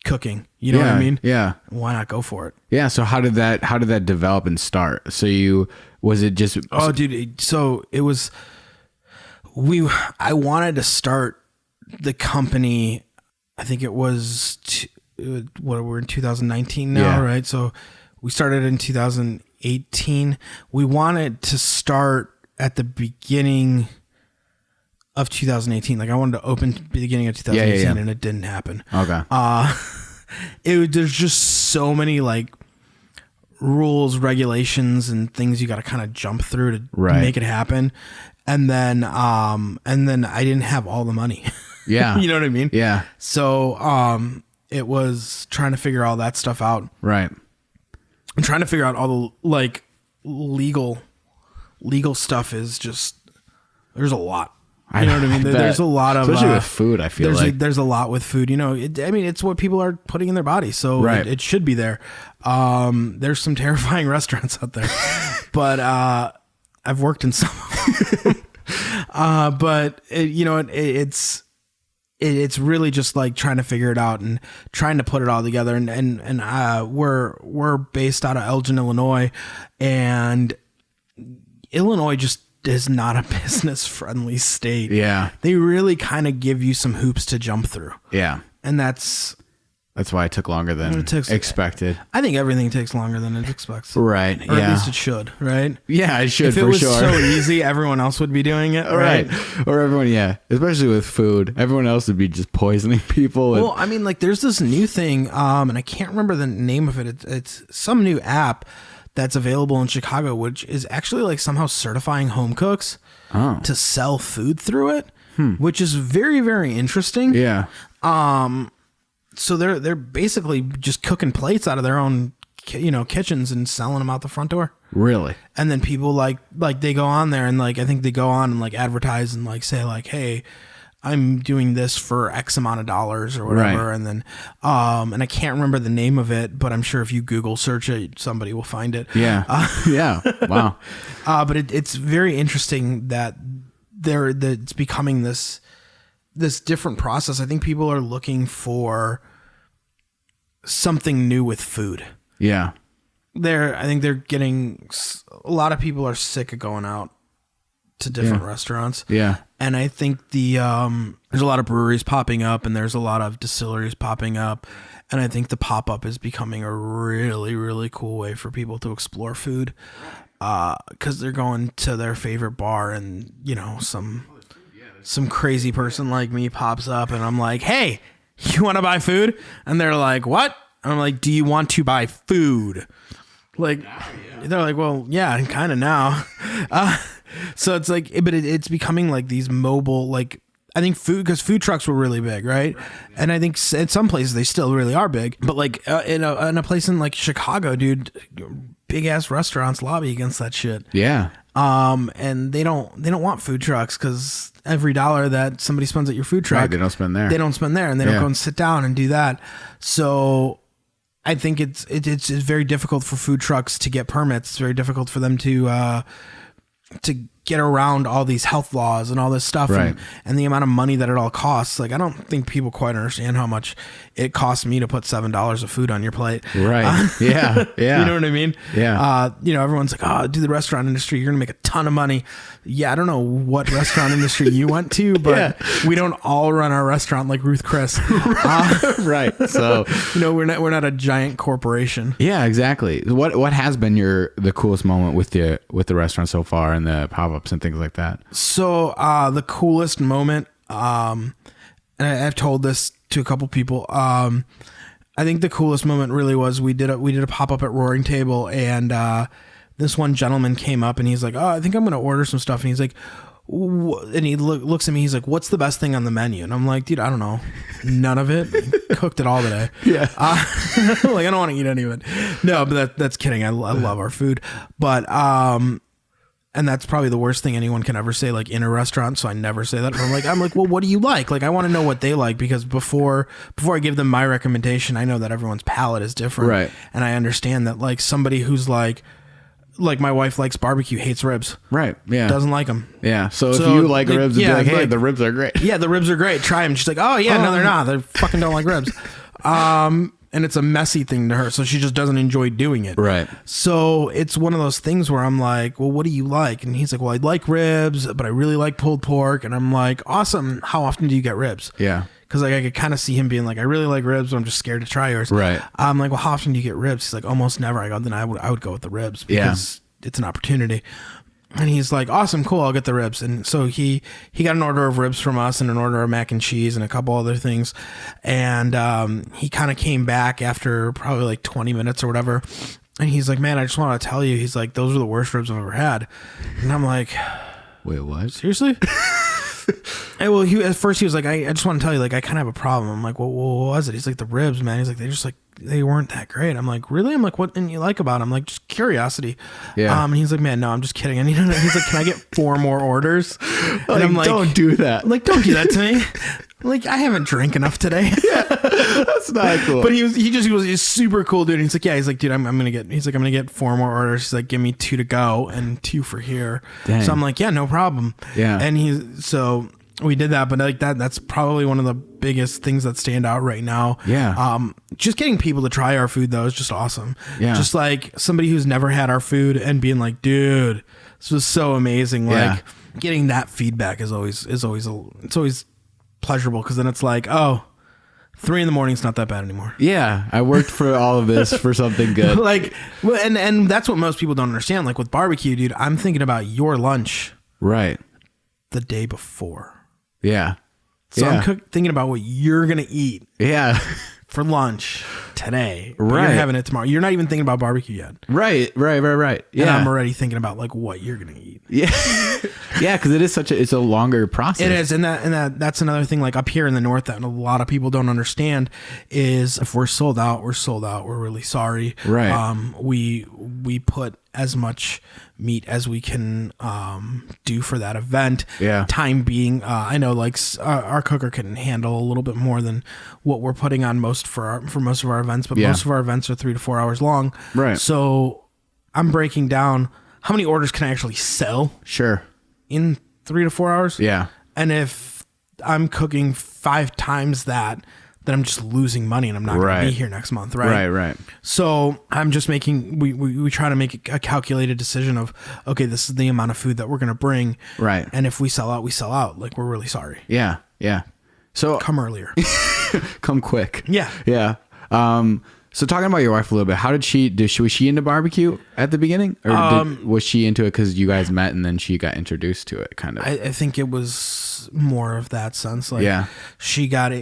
cooking? You know what I mean? Yeah. Why not go for it? Yeah. So how did that develop and start? So was it just? Oh, dude. So it was. I wanted to start the company. I think it was we're in 2019 now, right? So we started in 2018. We wanted to start at the beginning of 2018. Like I wanted to open the beginning of 2018, and it didn't happen. Okay. There's just so many like rules, regulations, and things you got to kind of jump through to make it happen. And then I didn't have all the money. Yeah. You know what I mean? Yeah. So, it was trying to figure all that stuff out. Right. And trying to figure out all the like legal stuff is just, there's a lot. You know what I mean? There's a lot of, especially with food. I feel there's a lot with food, you know, it's what people are putting in their body. So it should be there. There's some terrifying restaurants out there, but, I've worked in some of them. But it's really just like trying to figure it out and trying to put it all together. And we're based out of Elgin, Illinois, and Illinois just is not a business friendly state. Yeah. They really kind of give you some hoops to jump through. Yeah. And that's why it took longer than expected. I think everything takes longer than it expects. Right. Or at least it should, right? Yeah, it should, for sure. If it was so easy, everyone else would be doing it, right? Or everyone, especially with food. Everyone else would be just poisoning people. Well, I mean, like there's this new thing, and I can't remember the name of it. It's some new app that's available in Chicago, which is actually like somehow certifying home cooks to sell food through it, which is very, very interesting. Yeah. So they're basically just cooking plates out of their own, kitchens and selling them out the front door. Really? And then people like they go on there and like I think they go on and like advertise and like say like, hey, I'm doing this for X amount of dollars or whatever. Right. And then and I can't remember the name of it, but I'm sure if you Google search it, somebody will find it. Yeah. Yeah. Wow. But it's very interesting that it's becoming this different process. I think people are looking for something new with food. Yeah. I think they're getting, a lot of people are sick of going out to different restaurants. Yeah. And I think there's a lot of breweries popping up and there's a lot of distilleries popping up. And I think the pop-up is becoming a really, really cool way for people to explore food. Because they're going to their favorite bar and, you know, some crazy person like me pops up and I'm like, hey, you want to buy food? And they're like, what? And I'm like, do you want to buy food? Like, they're like, well, yeah, kind of now. So it's like, but it's becoming like these mobile, like, I think because food trucks were really big, right? And I think at some places they still really are big. But like in a place in like Chicago, dude, big ass restaurants lobby against that shit. Yeah. And they don't want food trucks because every dollar that somebody spends at your food truck, they don't spend there. And they don't go and sit down and do that. So I think it's very difficult for food trucks to get permits. It's very difficult for them to get around all these health laws and all this stuff, right. and the amount of money that it all costs. Like, I don't think people quite understand how much it costs me to put $7 of food on your plate. Right. Yeah. You know what I mean? Yeah. You know, everyone's like, oh, do the restaurant industry, you're going to make a ton of money. Yeah. I don't know what restaurant industry you went to, but we don't all run our restaurant like Ruth Chris. Right. So, you know, we're not a giant corporation. Yeah, exactly. What has been the coolest moment with the restaurant so far and the pop-ups and things like that? So, the coolest moment, and I've told this to a couple people. I think the coolest moment really was we did a pop-up at Roaring Table, and this one gentleman came up and he's like, oh, I think I'm going to order some stuff. And he's like, and he looks at me, he's like, what's the best thing on the menu? And I'm like, dude, I don't know. None of it. Cooked it all today. Yeah. Like, I don't want to eat any of it. No, but that's kidding. I love our food. But, and that's probably the worst thing anyone can ever say, like, in a restaurant. So I never say that. I'm like, well, what do you like? Like, I want to know what they like, because before I give them my recommendation, I know that everyone's palate is different. Right. And I understand that, like, somebody who's like my wife likes barbecue, hates ribs. Right. Yeah. Doesn't like them. Yeah. So if you like ribs, be like, hey, the ribs are great. Yeah, the ribs are great. Try them. She's like, oh yeah, no, they're not. They fucking don't like ribs. And it's a messy thing to her, so she just doesn't enjoy doing it. Right. So it's one of those things where I'm like, well, what do you like? And he's like, well, I like ribs, but I really like pulled pork. And I'm like, awesome. How often do you get ribs? Yeah. Because like I could kind of see him being like, I really like ribs, but I'm just scared to try yours. Right. I'm like, well, how often do you get ribs? He's like, almost never. I go, then I would go with the ribs because it's an opportunity. And he's like, awesome, cool, I'll get the ribs. And so he got an order of ribs from us and an order of mac and cheese and a couple other things. And he kind of came back after probably like 20 minutes or whatever. And he's like, man, I just want to tell you, he's like, those are the worst ribs I've ever had. And I'm like, wait, what? Seriously? And well, at first he was like, I just want to tell you, like, I kind of have a problem. I'm like, well, what was it? He's like, the ribs, man. He's like, they weren't that great. I'm like, really? I'm like, what didn't you like about them? I'm like, just curiosity. Yeah. And he's like, man, no, I'm just kidding. And he's like, can I get 4 more orders? And I'm like, don't do that. Like, don't do that to me. Like, I haven't drank enough today. Yeah, that's not cool. But he was just super cool, dude. And he's like, yeah, he's like, dude, I'm gonna get 4 more orders. He's like, give me 2 to go and 2 for here. Dang. So I'm like, yeah, no problem. Yeah. And so we did that, but like that's probably one of the biggest things that stand out right now. Yeah. Just getting people to try our food though is just awesome. Yeah. Just like somebody who's never had our food and being like, dude, this was so amazing. Like getting that feedback is always pleasurable, because then it's like, oh, 3 a.m. is not that bad anymore. Yeah, I worked for all of this for something good. Like, well, and that's what most people don't understand. Like with barbecue, dude, I'm thinking about your lunch, right, the day before. Yeah. So I'm thinking about what you're gonna eat. Yeah. For lunch today. Right. You're having it tomorrow. You're not even thinking about barbecue yet. Right. Yeah. And I'm already thinking about like what you're gonna eat. Yeah. Yeah, because it is it's a longer process. It is, and that's another thing. Like up here in the north, that a lot of people don't understand is if we're sold out, we're sold out. We're really sorry. Right. We put as much meat as we can do for that event. Yeah. Time being, I know like our cooker can handle a little bit more than what we're putting on for most of our events, but most of our events are 3 to 4 hours long. Right. So I'm breaking down how many orders can I actually sell. Sure. In 3 to 4 hours. Yeah. And if I'm cooking 5 times that, then I'm just losing money and I'm not going to be here next month. Right. So I'm just making, we try to make a calculated decision of, okay, this is the amount of food that we're going to bring. Right. And if we sell out, we sell out. Like, we're really sorry. Yeah. Yeah. So come earlier. Come quick. Yeah. Yeah. So talking about your wife a little bit, how was she into barbecue at the beginning, or was she into it because you guys met and then she got introduced to it? Kind of. I think it was more of that sense. Like, yeah, she got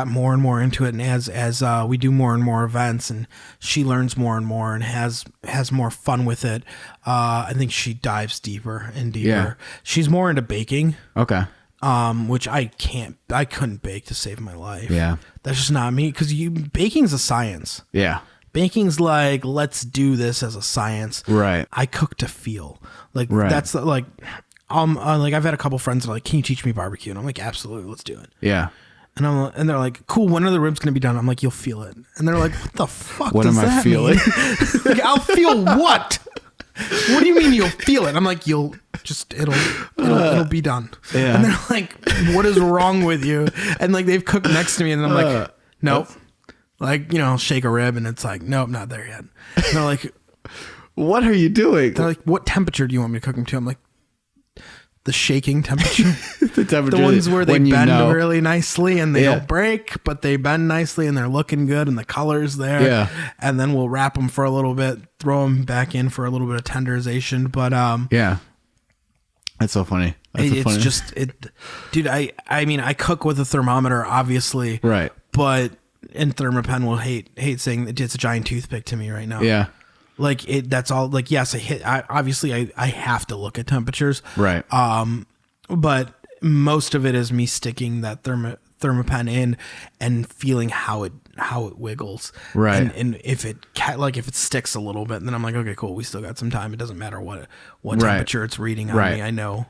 more and more into it, and as we do more and more events, and she learns more and more and has more fun with it. I think she dives deeper and deeper. Yeah. She's more into baking. Okay. Which I couldn't bake to save my life. Yeah. That's just not me. Cause baking's a science. Yeah. Baking's like, let's do this as a science. Right. I cook to feel like, that's like, I've had a couple friends that are like, can you teach me barbecue? And I'm like, absolutely. Let's do it. Yeah. And they're like, cool. When are the ribs going to be done? I'm like, you'll feel it. And they're like, what the fuck? What does am I that feeling? mean? Like, I'll feel what? What do you mean you'll feel it? I'm like, it'll be done. Yeah. And they're like, what is wrong with you? And like, they've cooked next to me and I'm like, nope. Like, shake a rib and it's like, nope, not there yet. And they're like, what are you doing? They're like, what temperature do you want me to cook them to? I'm like, the shaking temperature. The ones where they bend really nicely and they don't break, but they bend nicely and they're looking good and the color's there. Yeah. And then we'll wrap them for a little bit, throw them back in for a little bit of tenderization. But yeah, that's so funny. Dude. I mean, I cook with a thermometer, obviously. Right. But Thermapen will hate saying that it's a giant toothpick to me right now. Yeah. Like that's all. Like, yes, I have to look at temperatures. Right. But most of it is me sticking that Thermapen in and feeling how it wiggles. Right. And if it sticks a little bit, then I'm like, okay, cool. We still got some time. It doesn't matter what temperature it's reading on me. I know.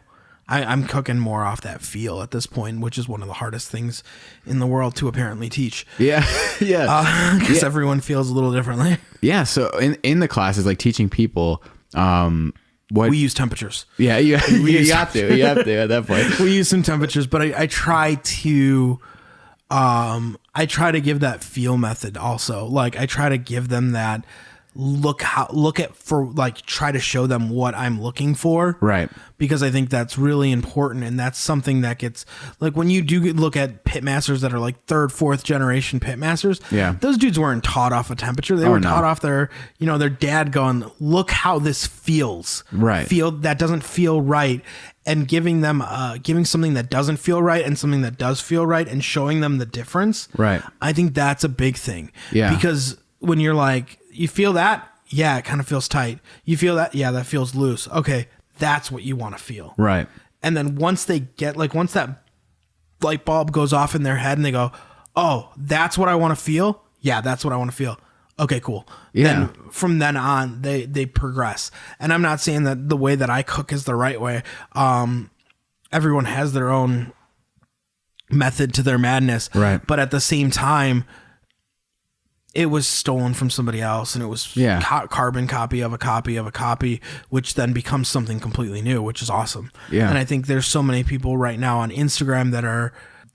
I'm cooking more off that feel at this point, which is one of the hardest things in the world to apparently teach. Yeah. Yeah. Because everyone feels a little differently. Yeah. So in the classes, like teaching people, we use temperatures. Yeah. You have to at that point. We use some temperatures, but I try to give that feel method also. Like, I try to give them that try to show them what I'm looking for. Right. Because I think that's really important. And that's something that gets, like, when you do look at pitmasters that are like 3rd, 4th generation pitmasters, those dudes weren't taught off a temperature. They were taught off their dad going, look how this feels. Right. That doesn't feel right. And giving them, giving something that doesn't feel right and something that does feel right and showing them the difference. Right. I think that's a big thing. Yeah. Because when you're like, you feel that? Yeah, it kind of feels tight. You feel that? Yeah, that feels loose. Okay, that's what you want to feel. Right. And then once that light bulb goes off in their head and they go, oh, that's what I want to feel? Yeah, that's what I want to feel. Okay, cool. Yeah. Then from then on, they progress. And I'm not saying that the way that I cook is the right way. Everyone has their own method to their madness. Right. But at the same time, it was stolen from somebody else, and it was carbon copy of a copy of a copy, which then becomes something completely new, which is awesome. Yeah. And I think there's so many people right now on Instagram that are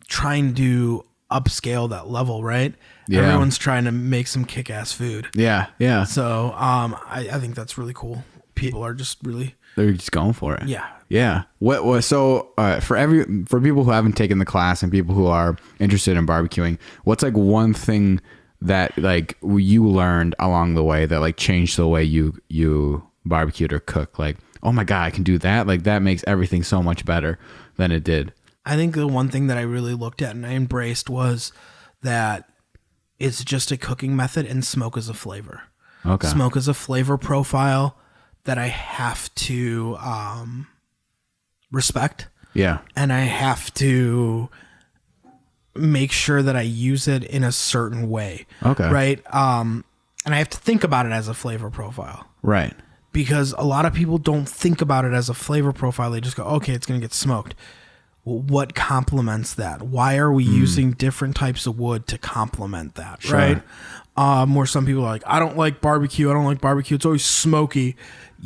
trying to upscale that level, right? Yeah. Everyone's trying to make some kick-ass food. Yeah, yeah. So I think that's really cool. People are just really... They're just going for it. Yeah. Yeah. So for people who haven't taken the class and people who are interested in barbecuing, what's like one thing that like you learned along the way that like changed the way you barbecued or cook? Like, oh my God, I can do that. Like, that makes everything so much better than it did. I think the one thing that I really looked at and I embraced was that it's just a cooking method and smoke is a flavor. Okay. Smoke is a flavor profile that I have to respect. Yeah. And I have to make sure that I use it in a certain way. Okay. Right. And I have to think about it as a flavor profile. Right. Because a lot of people don't think about it as a flavor profile. They just go, okay, it's going to get smoked. well, what complements that? Why are we using different types of wood to complement that? Sure. Right. Where some people are like, I don't like barbecue. It's always smoky.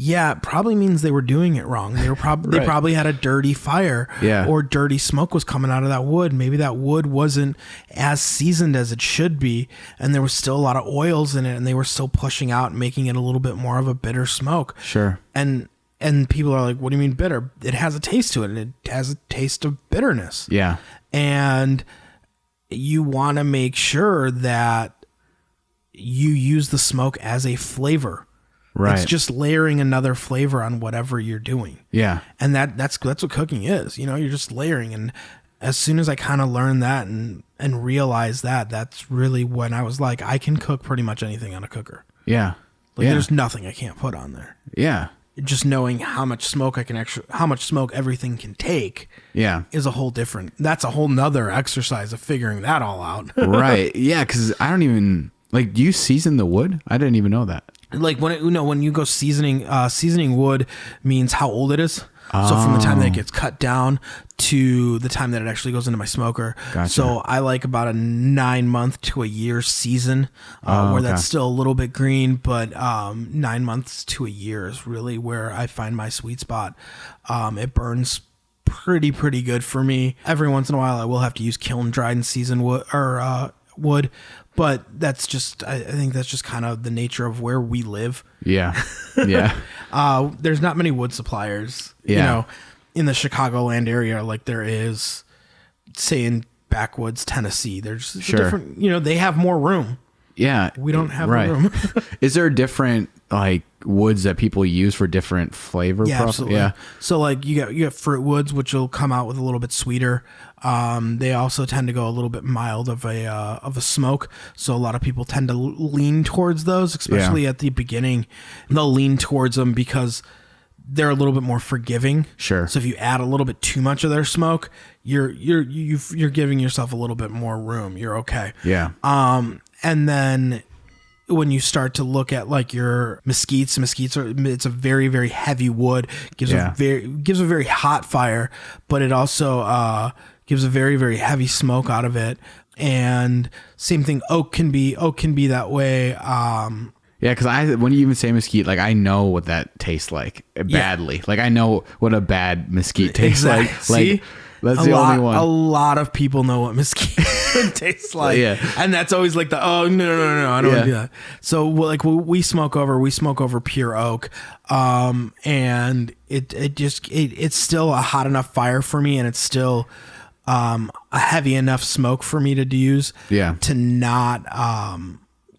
Yeah, it probably means they were doing it wrong. They were they probably had a dirty fire, or dirty smoke was coming out of that wood. Maybe that wood wasn't as seasoned as it should be, and there was still a lot of oils in it, and they were still pushing out, making it a little bit more of a bitter smoke. Sure. And people are like, what do you mean bitter? It has a taste to it, and it has a taste of bitterness. Yeah. And you want to make sure that you use the smoke as a flavor. Right. It's just layering another flavor on whatever you're doing. Yeah. And that's what cooking is. You know, you're just layering. And as soon as I kind of learned that and realized that, that's really when I was like, I can cook pretty much anything on a cooker. Yeah. Like there's nothing I can't put on there. Yeah. Just knowing how much smoke everything can take. Yeah. Is a whole different, that's a whole nother exercise of figuring that all out. Right. Yeah. Cause I don't even like, do you season the wood? I didn't even know that. Like when you go seasoning wood means how old it is. So from the time that it gets cut down to the time that it actually goes into my smoker. Gotcha. So I like about a 9 month to a year season, where that's still a little bit green, but 9 months to a year is really where I find my sweet spot. It burns pretty good for me. Every once in a while I will have to use kiln dried and seasoned wood. But that's just, I think that's just kind of the nature of where we live. Yeah. Yeah. There's not many wood suppliers, you know, in the Chicagoland area like there is, say, in backwoods Tennessee. There's different, you know, they have more room. Yeah. We don't have room. Is there different like woods that people use for different flavor? Yeah, absolutely. Yeah. So like you got fruit woods, which will come out with a little bit sweeter. They also tend to go a little bit mild of a smoke. So a lot of people tend to lean towards those, especially at the beginning. They'll lean towards them because they're a little bit more forgiving. Sure. So if you add a little bit too much of their smoke, you're giving yourself a little bit more room. You're okay. Yeah. And then when you start to look at like your mesquites it's a very, very heavy wood, gives a very hot fire, but it also gives a very, very heavy smoke out of it. And same thing, oak can be that way. Yeah, because when you even say mesquite, like I know what that tastes like badly. Like I know what a bad mesquite tastes like. See? Like that's the only one. A lot of people know what mesquite tastes like. Yeah. And that's always like no, I don't want to do that. So like we smoke over pure oak. And it's still a hot enough fire for me, and it's still a heavy enough smoke for me to use. Yeah. To not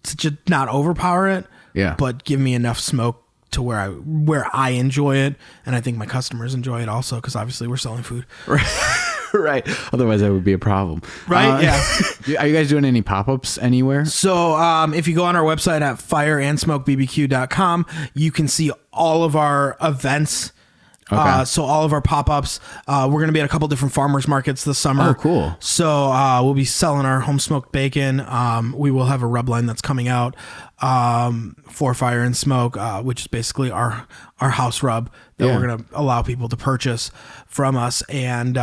to just not overpower it. Yeah. But give me enough smoke to where I enjoy it, and I think my customers enjoy it also, because obviously we're selling food. Right. Otherwise that would be a problem. Right. Yeah. Are you guys doing any pop-ups anywhere? So if you go on our website at fireandsmokebbq.com, you can see all of our events. Okay. So all of our pop-ups, we're going to be at a couple different farmers markets this summer. Oh, cool. So we'll be selling our home smoked bacon. We will have a rub line that's coming out for Fire and Smoke, which is basically our house rub that we're going to allow people to purchase from us. And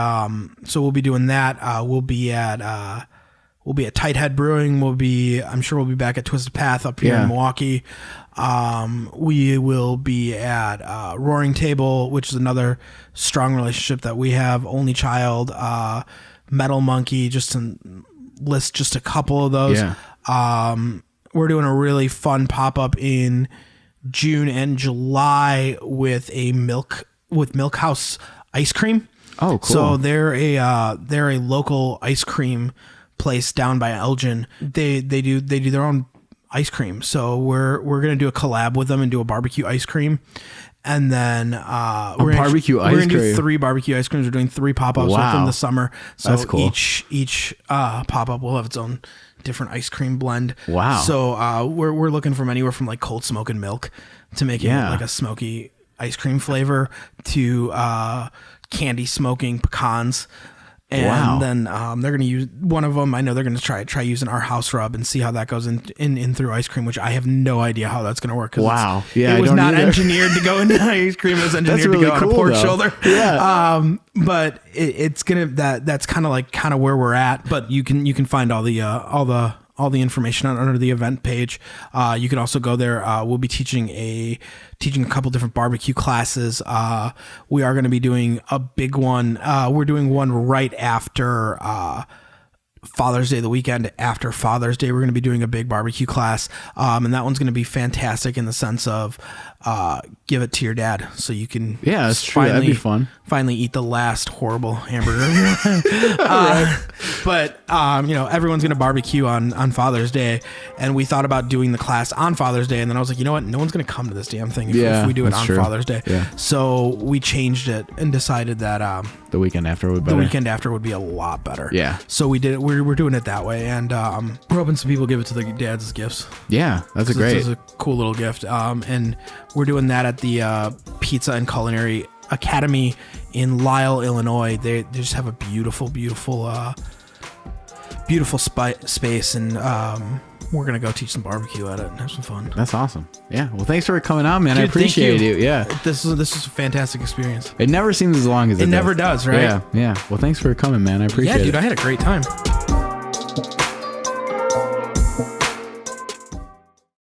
so we'll be doing that. We'll be at Tighthead Brewing. I'm sure we'll be back at Twisted Path up here in Milwaukee. We will be at Roaring Table, which is another strong relationship that we have. Only Child, Metal Monkey, just to list just a couple of those. Yeah. We're doing a really fun pop-up in June and July with Milk House ice cream. Oh, cool. So they're a local ice cream place down by Elgin. They do their own ice cream. So we're going to do a collab with them and do a barbecue ice cream. And then we're going to do 3 barbecue ice creams. We're doing 3 pop-ups with them this summer. So that's cool. Each pop-up will have its own different ice cream blend. Wow. So we're looking from anywhere from like cold smoke and milk to making it like a smoky ice cream flavor to candy smoking pecans. And then they're going to use one of them. I know they're going to try using our house rub and see how that goes in through ice cream, which I have no idea how that's going to work. Wow. It was not engineered to go into ice cream. It was engineered to go on a pork shoulder. Yeah. But it's going to, that's kind of where we're at. But you can find all the information under the event page. You can also go there. We'll be teaching a couple different barbecue classes. We are going to be doing a big one. We're doing one right after Father's Day, the weekend after Father's Day. We're going to be doing a big barbecue class. And that one's going to be fantastic in the sense of give it to your dad so you can that's true. That'd be fun. Finally eat the last horrible hamburger. But everyone's going to barbecue on Father's Day, and we thought about doing the class on Father's Day, and then I was like, you know what? No one's going to come to this damn thing if we do it on Father's Day. Yeah. So we changed it and decided that the weekend after would be better. The weekend after would be a lot better. Yeah. So we did it. We're doing it that way, and we're hoping some people give it to their dads as gifts. Yeah, that's great. It's a cool little gift. And we're doing that at the Pizza and Culinary Academy in Lisle, Illinois. They just have a beautiful space, and we're gonna go teach some barbecue at it and have some fun. That's awesome. Yeah. Well, thanks for coming on, man. Dude, I appreciate you. Yeah. This is a fantastic experience. It never seems as long as it never does, right? Yeah. Well, thanks for coming, man. I appreciate it. Yeah, dude, I had a great time.